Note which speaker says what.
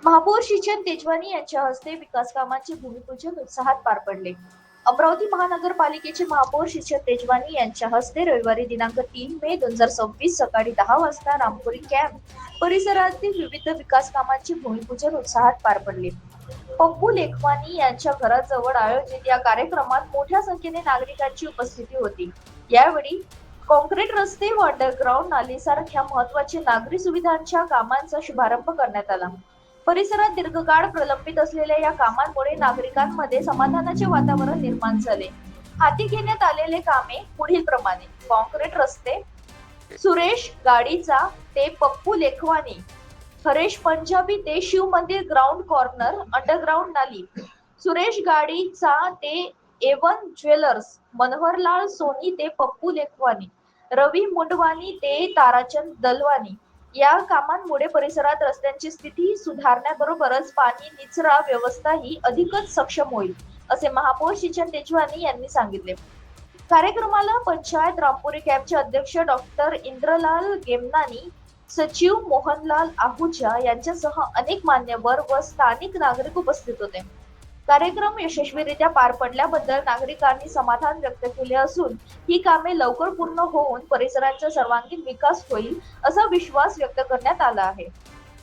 Speaker 1: महापौर श्रीचंद तेजवानी यांच्या हस्ते विकास कामांचे भूमिपूजन उत्साहात पार पडले. अमरावती महानगरपालिकेचे महापौर श्रीचंद तेजवानी यांच्या हस्ते रविवारी दिनांक 3 मे 2026 सकाळी 10 वाजता रामपुरी कॅम्प परिसरातील विविध विकास कामांचे भूमिपूजन उत्साहात पार पडले. पप्पू लेखवानी यांच्या घराजवळ आयोजित या कार्यक्रमात मोठ्या संख्येने नागरिकांची उपस्थिती होती. यावेळी कॉन्क्रीट रस्ते व अंडरग्राउंड नालीसारख्या महत्वाच्या नागरी सुविधांच्या कामांचा शुभारंभ करण्यात आला. परिसरात दीर्घकाळ प्रलंबित असलेल्या या कामांमुळे नागरिकांमध्ये समाधानाचे वातावरण निर्माण झाले. हाती घेण्यात आलेले कामे पुढील प्रमाणे: कॉन्क्रीट रस्ते सुरेश गाडीचा ते पप्पू लेखवानी, हरेश पंजाबी ते शिव मंदिर ग्राउंड कॉर्नर अंडरग्राउंड नाली, सुरेश गाडीचा ते एवन ज्वेलर्स, मनोहरलाल सोनी ते पप्पू लेखवानी, रवी मुंडवानी ते ताराचंद दलवानी. या कामांमुळे परिसरात रस्त्यांची स्थिती सुधारण्याबरोबरच पाणी निचरा व्यवस्थाही अधिकच सक्षम होईल, असे महापौर श्रीचंद तेजवानी यांनी सांगितले. कार्यक्रमाला पंचायत रामपुरी कॅम्पचे अध्यक्ष डॉक्टर इंद्रलाल गेमनानी, सचिव मोहनलाल आहुजा यांच्यासह अनेक मान्यवर व स्थानिक नागरिक उपस्थित होते. कार्यक्रम यशस्वीरित्या पार पडल्याबद्दल नागरिकांनी समाधान व्यक्त केले असून ही कामे लवकर पूर्ण होऊन परिसराचा सर्वांगीण विकास होईल असा विश्वास व्यक्त करण्यात आला आहे.